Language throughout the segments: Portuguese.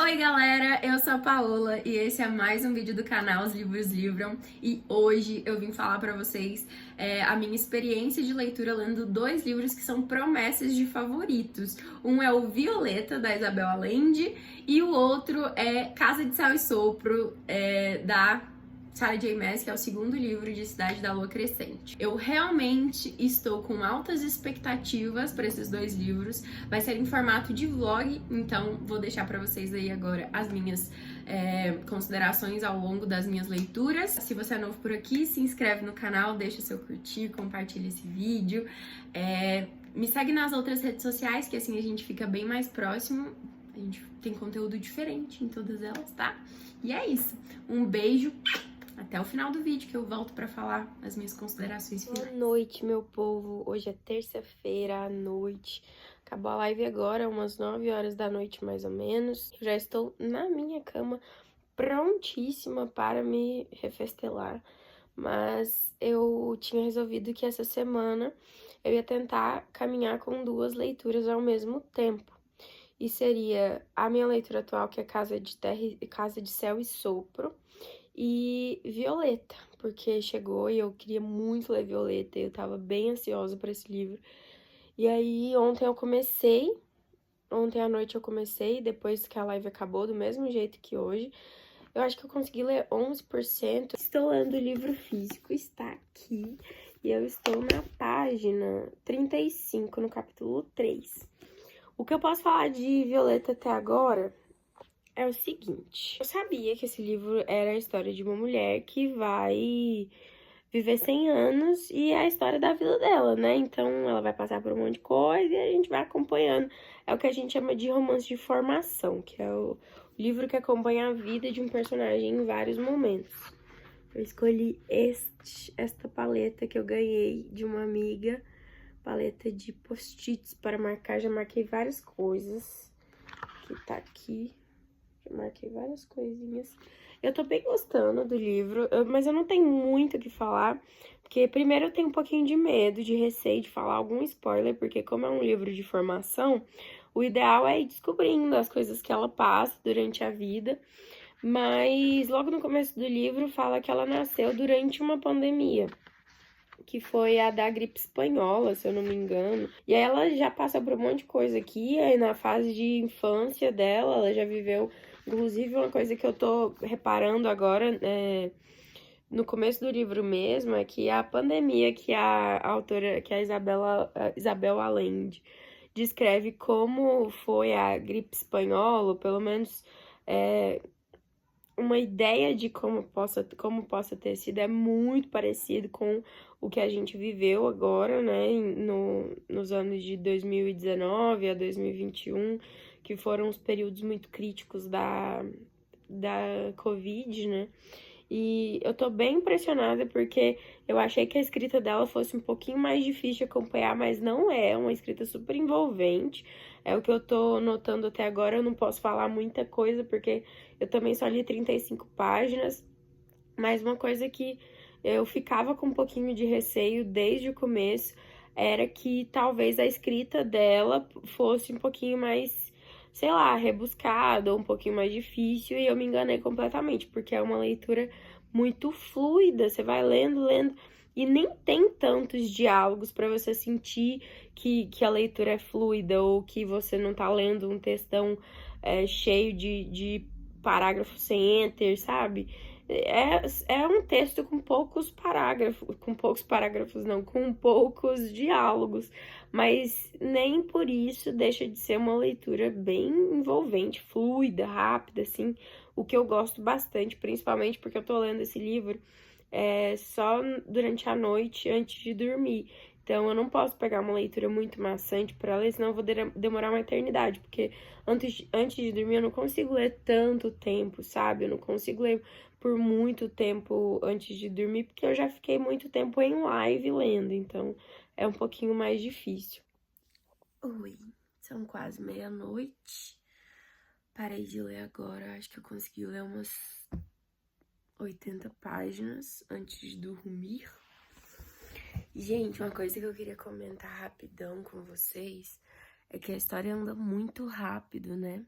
Oi galera, eu sou a Paola e esse é mais um vídeo do canal Os Livros Livram e hoje eu vim falar pra vocês a minha experiência de leitura lendo dois livros que são promessas de favoritos. Um é o Violeta, da Isabel Allende, e o outro é Casa de Sal e Sopro, da Sarah J. Maas, que é o segundo livro de Cidade da Lua Crescente. Eu realmente estou com altas expectativas para esses dois livros. Vai ser em formato de vlog, então vou deixar para vocês aí agora as minhas considerações ao longo das minhas leituras. Se você é novo por aqui, se inscreve no canal, deixa seu curtir, compartilha esse vídeo. Me segue nas outras redes sociais, que assim a gente fica bem mais próximo. A gente tem conteúdo diferente em todas elas, tá? E é isso. Um beijo. Até o final do vídeo que eu volto pra falar as minhas considerações finais. Boa noite, meu povo. Hoje é terça-feira à noite. Acabou a live agora, umas 9 horas da noite mais ou menos. Eu já estou na minha cama, prontíssima para me refestelar. Mas eu tinha resolvido que essa semana eu ia tentar caminhar com duas leituras ao mesmo tempo. E seria a minha leitura atual, que é Casa de Céu e Sopro, e Violeta, porque chegou e eu queria muito ler Violeta, eu tava bem ansiosa por esse livro. E aí ontem à noite eu comecei, depois que a live acabou, do mesmo jeito que hoje. Eu acho que eu consegui ler 11%. Estou lendo o livro físico, está aqui, e eu estou na página 35, no capítulo 3. O que eu posso falar de Violeta até agora é o seguinte: eu sabia que esse livro era a história de uma mulher que vai viver 100 anos e é a história da vida dela, né? Então ela vai passar por um monte de coisa e a gente vai acompanhando. É o que a gente chama de romance de formação, que é o livro que acompanha a vida de um personagem em vários momentos. Eu escolhi esta paleta que eu ganhei de uma amiga, paleta de post-its para marcar. Já marquei várias coisas, que tá aqui. Eu marquei várias coisinhas. Eu tô bem gostando do livro, mas eu não tenho muito o que falar, porque primeiro eu tenho um pouquinho de medo, de receio de falar algum spoiler, porque como é um livro de formação, o ideal é ir descobrindo as coisas que ela passa durante a vida, mas logo no começo do livro fala que ela nasceu durante uma pandemia, que foi a da gripe espanhola, se eu não me engano. E aí ela já passa por um monte de coisa aqui, aí na fase de infância dela, ela já viveu. Inclusive, uma coisa que eu tô reparando agora, no começo do livro mesmo, é que a pandemia que a autora, que a Isabel Allende descreve como foi a gripe espanhola, ou pelo menos uma ideia de como possa ter sido, é muito parecido com o que a gente viveu agora, né, nos anos de 2019 a 2021, que foram os períodos muito críticos da Covid, né? E eu tô bem impressionada porque eu achei que a escrita dela fosse um pouquinho mais difícil de acompanhar, mas não é uma escrita super envolvente. É o que eu tô notando até agora. Eu não posso falar muita coisa porque eu também só li 35 páginas, mas uma coisa que eu ficava com um pouquinho de receio desde o começo era que talvez a escrita dela fosse um pouquinho mais, sei lá, rebuscada ou um pouquinho mais difícil, e eu me enganei completamente, porque é uma leitura muito fluida, você vai lendo, e nem tem tantos diálogos para você sentir que a leitura é fluida ou que você não tá lendo um textão cheio de parágrafo sem enter, sabe? É um texto com poucos parágrafos não, com poucos diálogos, mas nem por isso deixa de ser uma leitura bem envolvente, fluida, rápida, assim, o que eu gosto bastante, principalmente porque eu tô lendo esse livro só durante a noite, antes de dormir. Então, eu não posso pegar uma leitura muito maçante para ler, senão eu vou demorar uma eternidade, porque antes de dormir eu não consigo ler tanto tempo, sabe? Eu não consigo ler por muito tempo antes de dormir, porque eu já fiquei muito tempo em live lendo, então é um pouquinho mais difícil. Oi, são quase meia-noite. Parei de ler agora, acho que eu consegui ler umas 80 páginas antes de dormir. Gente, uma coisa que eu queria comentar rapidão com vocês é que a história anda muito rápido, né?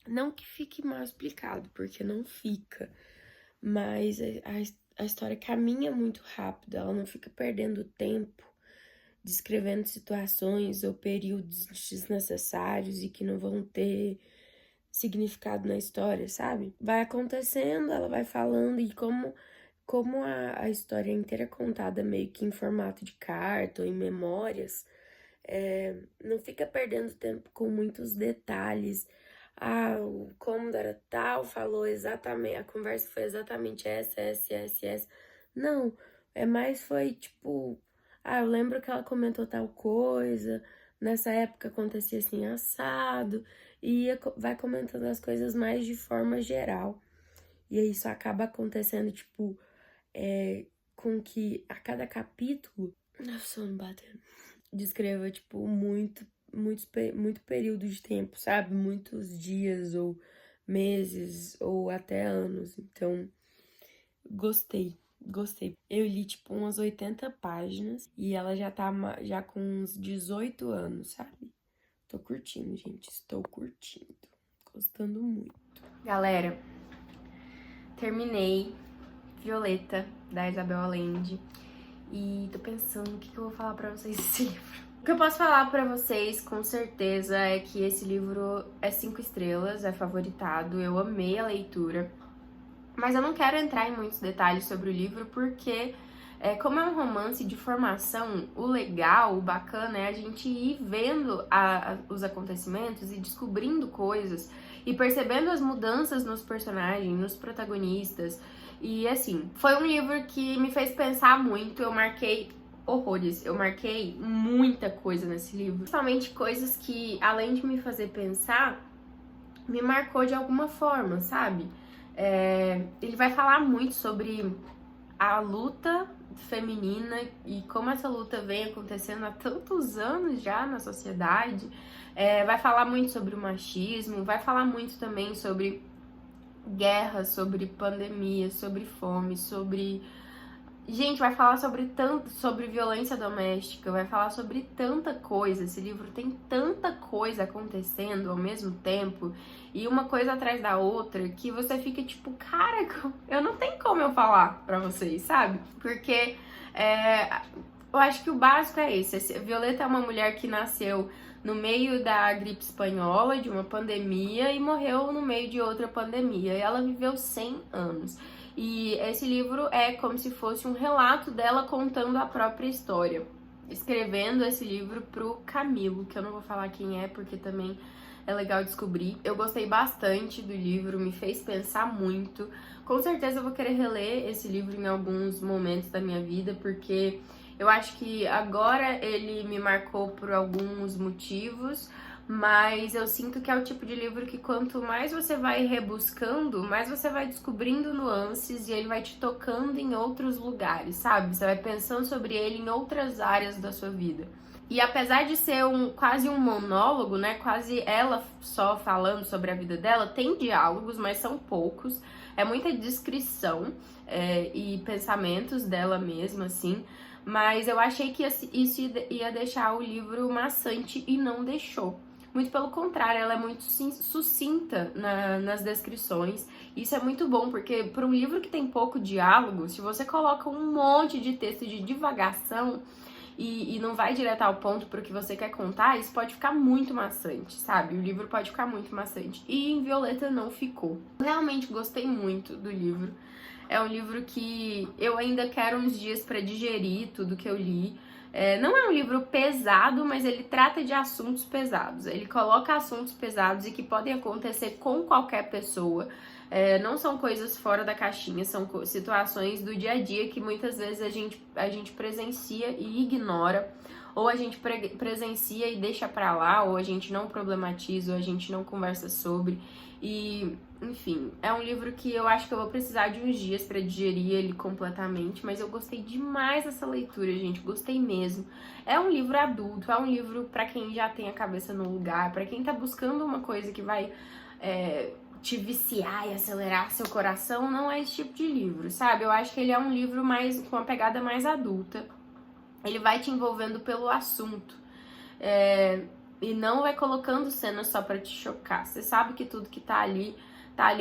Não que fique mal explicado, porque não fica, mas a história caminha muito rápido, ela não fica perdendo tempo descrevendo situações ou períodos desnecessários e que não vão ter significado na história, sabe? Vai acontecendo, ela vai falando, e como a história inteira é contada meio que em formato de carta ou em memórias, não fica perdendo tempo com muitos detalhes. O cômodo era tal, falou exatamente, a conversa foi exatamente essa. Não, foi tipo, eu lembro que ela comentou tal coisa, nessa época acontecia assim, assado, e vai comentando as coisas mais de forma geral. E aí isso acaba acontecendo, tipo, com que a cada capítulo, sono batendo, descreva, tipo, muito período de tempo, sabe? Muitos dias ou meses ou até anos. Então, gostei. Eu li, tipo, umas 80 páginas e ela já tá já com uns 18 anos, sabe? Tô curtindo, gente. Estou curtindo. Gostando muito. Galera, terminei Violeta, da Isabel Allende, e tô pensando o que eu vou falar pra vocês desse livro. O que eu posso falar pra vocês, com certeza, é que esse livro é 5 estrelas, é favoritado, eu amei a leitura. Mas eu não quero entrar em muitos detalhes sobre o livro, porque como é um romance de formação, o legal, o bacana é a gente ir vendo os acontecimentos e descobrindo coisas e percebendo as mudanças nos personagens, nos protagonistas. E assim, foi um livro que me fez pensar muito, eu marquei horrores, eu marquei muita coisa nesse livro. Principalmente coisas que, além de me fazer pensar, me marcou de alguma forma, sabe? Ele vai falar muito sobre a luta feminina e como essa luta vem acontecendo há tantos anos já na sociedade. Vai falar muito sobre o machismo, vai falar muito também sobre guerra, sobre pandemia, sobre fome, sobre... Gente, vai falar sobre violência doméstica, vai falar sobre tanta coisa. Esse livro tem tanta coisa acontecendo ao mesmo tempo e uma coisa atrás da outra que você fica tipo, cara, eu não tenho como eu falar pra vocês, sabe? Porque eu acho que o básico é esse. Violeta é uma mulher que nasceu no meio da gripe espanhola, de uma pandemia, e morreu no meio de outra pandemia. E ela viveu 100 anos. E esse livro é como se fosse um relato dela contando a própria história. Escrevendo esse livro pro Camilo, que eu não vou falar quem é, porque também é legal descobrir. Eu gostei bastante do livro, me fez pensar muito. Com certeza eu vou querer reler esse livro em alguns momentos da minha vida, porque eu acho que agora ele me marcou por alguns motivos, mas eu sinto que é o tipo de livro que quanto mais você vai rebuscando, mais você vai descobrindo nuances e ele vai te tocando em outros lugares, sabe? Você vai pensando sobre ele em outras áreas da sua vida. E apesar de ser quase um monólogo, né? Quase ela só falando sobre a vida dela, tem diálogos, mas são poucos. É muita descrição e pensamentos dela mesma, assim. Mas eu achei que isso ia deixar o livro maçante e não deixou. Muito pelo contrário, ela é muito sucinta nas descrições. Isso é muito bom, porque para um livro que tem pouco diálogo, se você coloca um monte de texto de divagação e não vai direto ao ponto pro que você quer contar, isso pode ficar muito maçante, sabe? O livro pode ficar muito maçante. E em Violeta não ficou. Realmente gostei muito do livro. É um livro que eu ainda quero uns dias para digerir tudo que eu li. Não é um livro pesado, mas ele trata de assuntos pesados. Ele coloca assuntos pesados e que podem acontecer com qualquer pessoa. Não são coisas fora da caixinha, são situações do dia a dia que muitas vezes a gente presencia e ignora. Ou a gente presencia e deixa pra lá, ou a gente não problematiza, ou a gente não conversa sobre. E, enfim, é um livro que eu acho que eu vou precisar de uns dias pra digerir ele completamente, mas eu gostei demais dessa leitura, gente, gostei mesmo. É um livro adulto, é um livro pra quem já tem a cabeça no lugar, pra quem tá buscando uma coisa que vai te viciar e acelerar seu coração, não é esse tipo de livro, sabe? Eu acho que ele é um livro com uma pegada mais adulta. Ele vai te envolvendo pelo assunto. e não vai colocando cenas só pra te chocar. Você sabe que tudo que tá ali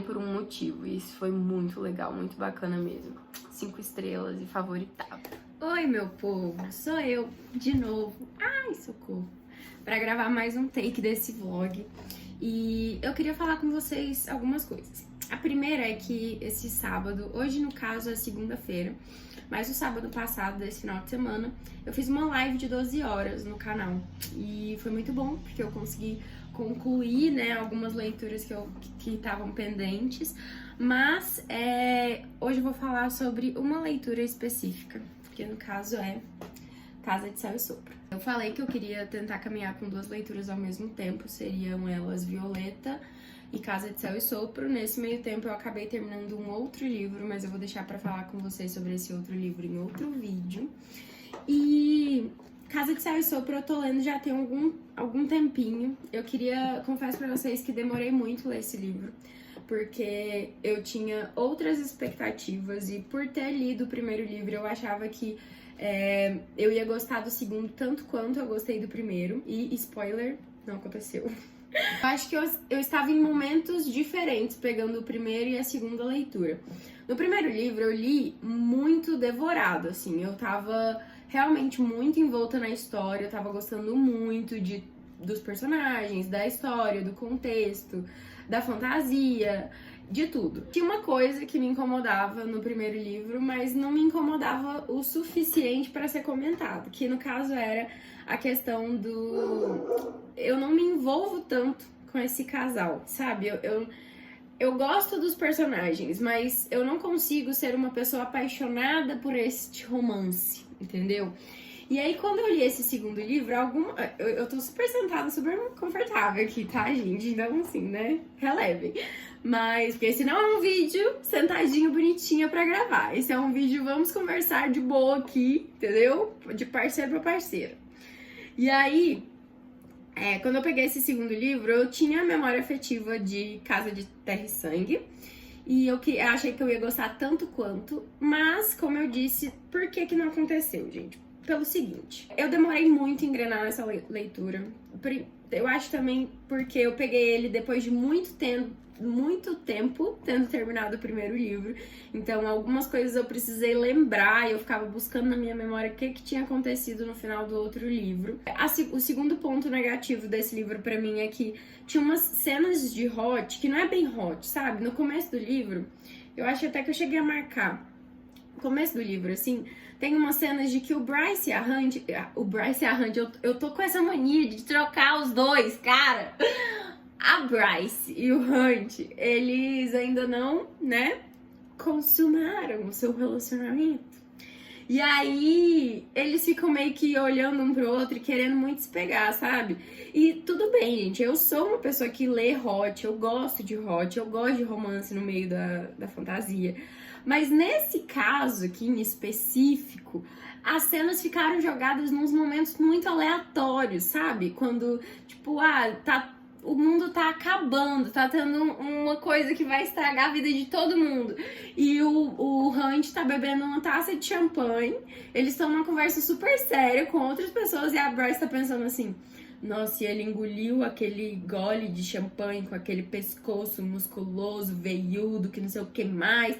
por um motivo. E isso foi muito legal, muito bacana mesmo. 5 estrelas e favoritável. Oi, meu povo, sou eu de novo. Ai, socorro. Pra gravar mais um take desse vlog. E eu queria falar com vocês algumas coisas. A primeira é que esse sábado, hoje no caso é segunda-feira, mas o sábado passado, desse final de semana, eu fiz uma live de 12 horas no canal. E foi muito bom, porque eu consegui concluir, né, algumas leituras que estavam pendentes. Mas hoje eu vou falar sobre uma leitura específica, que no caso é Casa de Céu e Sopro. Eu falei que eu queria tentar caminhar com 2 leituras ao mesmo tempo, seriam elas Violeta e Casa de Céu e Sopro. Nesse meio tempo eu acabei terminando um outro livro, mas eu vou deixar pra falar com vocês sobre esse outro livro em outro vídeo. E Casa de Céu e Sopro eu tô lendo já tem algum tempinho. Confesso pra vocês que demorei muito ler esse livro, porque eu tinha outras expectativas e por ter lido o primeiro livro eu achava que eu ia gostar do segundo tanto quanto eu gostei do primeiro. E spoiler, não aconteceu. Eu acho que eu estava em momentos diferentes pegando o primeiro e a segunda leitura. No primeiro livro eu li muito devorado, assim, eu tava realmente muito envolta na história, eu tava gostando muito dos personagens, da história, do contexto, da fantasia, de tudo. Tinha uma coisa que me incomodava no primeiro livro, mas não me incomodava o suficiente para ser comentado, que no caso era a questão do... Eu não me envolvo tanto com esse casal, sabe? Eu gosto dos personagens, mas eu não consigo ser uma pessoa apaixonada por este romance, entendeu? E aí, quando eu li esse segundo livro, eu tô super sentada, super confortável aqui, tá, gente? Então, assim, né? Relevem. Mas, porque esse não é um vídeo sentadinho, bonitinha pra gravar. Esse é um vídeo, vamos conversar de boa aqui, entendeu? De parceiro pra parceira. E aí, quando eu peguei esse segundo livro, eu tinha a memória afetiva de Casa de Terra e Sangue. E eu achei que eu ia gostar tanto quanto. Mas, como eu disse, por que não aconteceu, gente? Pelo seguinte, eu demorei muito em engrenar nessa leitura. Eu acho também porque eu peguei ele depois de muito tempo tendo terminado o primeiro livro. Então, algumas coisas eu precisei lembrar e eu ficava buscando na minha memória o que tinha acontecido no final do outro livro. O segundo ponto negativo desse livro pra mim é que tinha umas cenas de hot, que não é bem hot, sabe? No começo do livro, eu acho até que eu cheguei a marcar. No começo do livro, assim, tem umas cenas de que o Bryce e a Hunt, eu tô com essa mania de trocar os dois, cara. A Bryce e o Hunt, eles ainda não, né, consumaram o seu relacionamento. E aí, eles ficam meio que olhando um pro outro e querendo muito se pegar, sabe? E tudo bem, gente, eu sou uma pessoa que lê hot, eu gosto de hot, eu gosto de romance no meio da fantasia. Mas nesse caso aqui em específico, as cenas ficaram jogadas nos momentos muito aleatórios, sabe? Quando, tipo, o mundo tá acabando, tá tendo uma coisa que vai estragar a vida de todo mundo. E o Hunt tá bebendo uma taça de champanhe, eles estão numa conversa super séria com outras pessoas e a Bryce tá pensando assim... Nossa, e ele engoliu aquele gole de champanhe com aquele pescoço musculoso, veiudo, que não sei o que mais.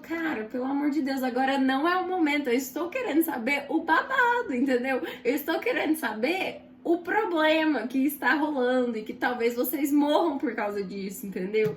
Cara, pelo amor de Deus, agora não é o momento. Eu estou querendo saber o babado, entendeu? Eu estou querendo saber o problema que está rolando e que talvez vocês morram por causa disso, entendeu?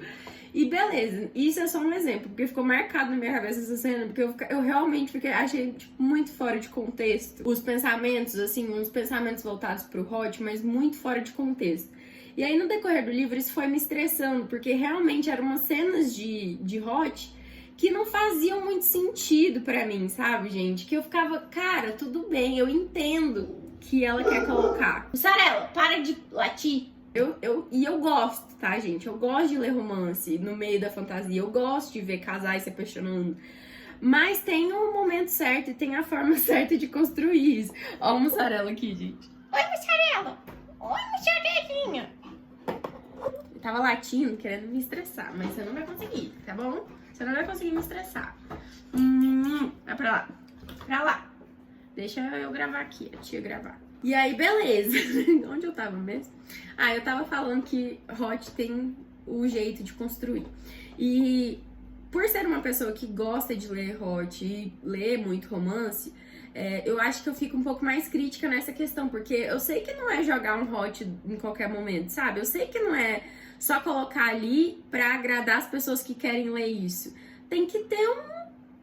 E beleza, isso é só um exemplo, porque ficou marcado na minha cabeça essa cena, porque eu realmente achei tipo, muito fora de contexto. Os pensamentos, assim, uns pensamentos voltados pro Hot, mas muito fora de contexto. E aí no decorrer do livro isso foi me estressando, porque realmente eram umas cenas de Hot que não faziam muito sentido pra mim, sabe, gente? Que eu ficava, cara, tudo bem, eu entendo que ela quer colocar. Mussarela, para de latir! Eu gosto, tá, gente? Eu gosto de ler romance no meio da fantasia. Eu gosto de ver casais se apaixonando. Mas tem o momento certo e tem a forma certa de construir isso. Ó, a mussarela aqui, gente. Oi, mussarela! Oi, mussarelinha! Eu tava latindo, querendo me estressar, mas você não vai conseguir, tá bom? Você não vai conseguir me estressar. Vai pra lá. Pra lá. Deixa eu gravar aqui, a tia gravar. E aí, beleza. Onde eu tava mesmo? Ah, eu tava falando que Hot tem o jeito de construir. E por ser uma pessoa que gosta de ler Hot e ler muito romance, eu acho que eu fico um pouco mais crítica nessa questão, porque eu sei que não é jogar um Hot em qualquer momento, sabe? Eu sei que não é só colocar ali pra agradar as pessoas que querem ler isso. Tem que ter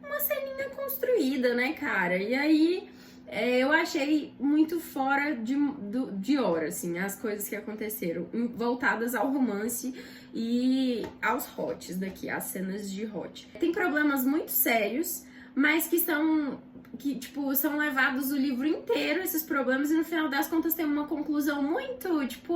uma ceninha construída, né, cara? E aí eu achei muito fora de hora, assim, as coisas que aconteceram, voltadas ao romance e aos hots daqui, as cenas de hot. Tem problemas muito sérios, mas tipo, são levados o livro inteiro, esses problemas, e no final das contas tem uma conclusão muito, tipo,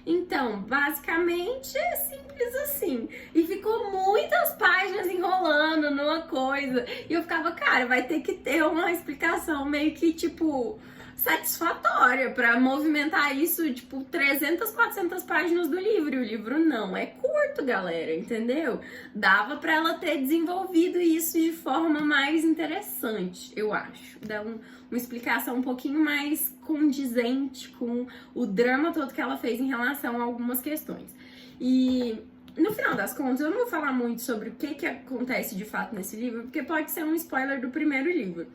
então, basicamente é simples assim. E ficou muitas páginas enrolando numa coisa. E eu ficava, cara, vai ter que ter uma explicação meio que, tipo, satisfatória pra movimentar isso, tipo, 300, 400 páginas do livro. E o livro não é curto, galera, entendeu? Dava pra ela ter desenvolvido isso de forma mais interessante, eu acho. Dá uma explicação um pouquinho mais condizente com o drama todo que ela fez em relação a algumas questões. E no final das contas, eu não vou falar muito sobre o que acontece de fato nesse livro, porque pode ser um spoiler do primeiro livro.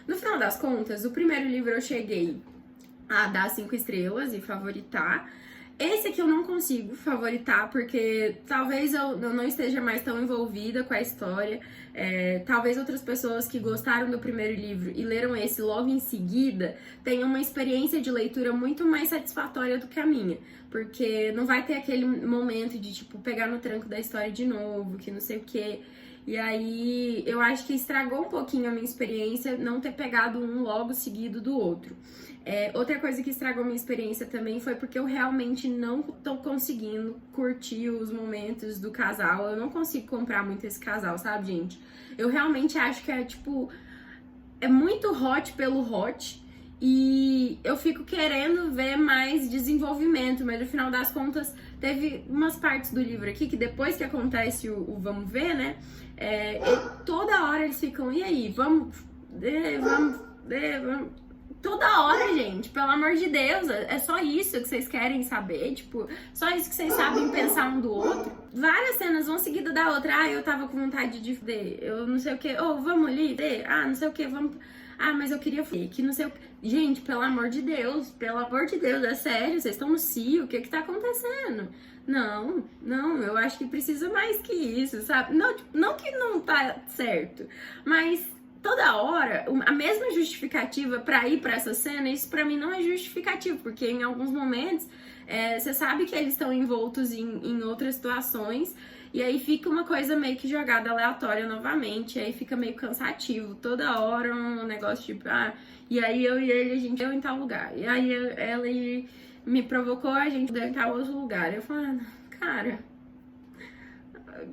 No final das contas, o primeiro livro eu cheguei a dar 5 estrelas e favoritar. Esse aqui eu não consigo favoritar, porque talvez eu não esteja mais tão envolvida com a história. Talvez outras pessoas que gostaram do primeiro livro e leram esse logo em seguida tenham uma experiência de leitura muito mais satisfatória do que a minha. Porque não vai ter aquele momento de, tipo, pegar no tranco da história de novo, que não sei o quê. E aí, eu acho que estragou um pouquinho a minha experiência não ter pegado um logo seguido do outro. Outra coisa que estragou minha experiência também foi porque eu realmente não tô conseguindo curtir os momentos do casal. Eu não consigo comprar muito esse casal, sabe, gente? Eu realmente acho que é muito hot pelo hot. E eu fico querendo ver mais desenvolvimento, mas no final das contas teve umas partes do livro aqui que depois que acontece o vamos ver, né? Toda hora eles ficam, e aí, vamos. Toda hora, gente, pelo amor de Deus, é só isso que vocês querem saber, tipo, só isso que vocês sabem pensar um do outro. Várias cenas, uma seguida da outra. Eu tava com vontade de ver, eu não sei o que, vamos ali ver, não sei o que, vamos. Mas eu queria ver, que não sei o que. Gente, pelo amor de Deus, é sério, vocês estão no cio, o que tá acontecendo? Não, eu acho que precisa mais que isso, sabe? Não que não tá certo, mas toda hora, a mesma justificativa pra ir pra essa cena, isso pra mim não é justificativo, porque em alguns momentos você sabe que eles estão envoltos em outras situações, e aí fica uma coisa meio que jogada aleatória novamente, aí fica meio cansativo, toda hora um negócio tipo, e aí eu e ele, a gente deu em tal lugar, e aí ela me provocou, a gente deu em tal outro lugar. Eu falei, cara,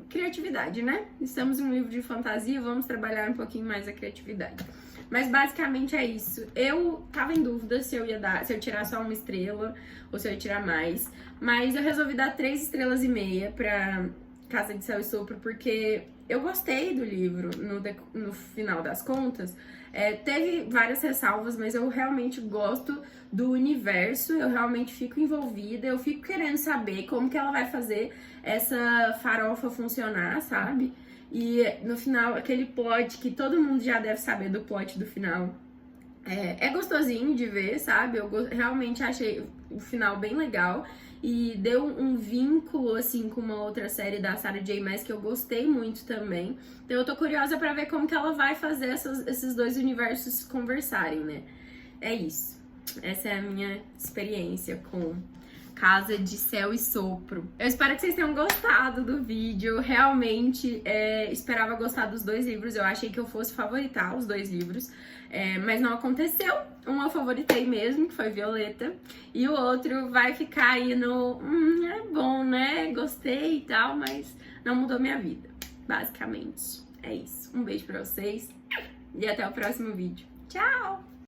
criatividade, né? Estamos em um livro de fantasia, vamos trabalhar um pouquinho mais a criatividade. Mas basicamente é isso. Eu tava em dúvida se eu tirar só 1 estrela ou se eu ia tirar mais, mas eu resolvi dar 3,5 estrelas pra Casa de Céu e Sopro, porque eu gostei do livro no final das contas. Teve várias ressalvas, mas eu realmente gosto do universo, eu realmente fico envolvida, eu fico querendo saber como que ela vai fazer essa farofa funcionar, sabe? E no final, aquele plot que todo mundo já deve saber do plot do final. É gostosinho de ver, sabe? Eu realmente achei o final bem legal. E deu um vínculo, assim, com uma outra série da Sarah J. Maas que eu gostei muito também. Então eu tô curiosa pra ver como que ela vai fazer esses dois universos conversarem, né? É isso. Essa é a minha experiência com Casa de Céu e Sopro. Eu espero que vocês tenham gostado do vídeo. Eu realmente esperava gostar dos 2 livros. Eu achei que eu fosse favoritar os 2 livros. Mas não aconteceu. Um eu favoritei mesmo, que foi Violeta. E o outro vai ficar aí no... é bom, né? Gostei e tal, mas não mudou minha vida. Basicamente, é isso. Um beijo pra vocês. E até o próximo vídeo. Tchau!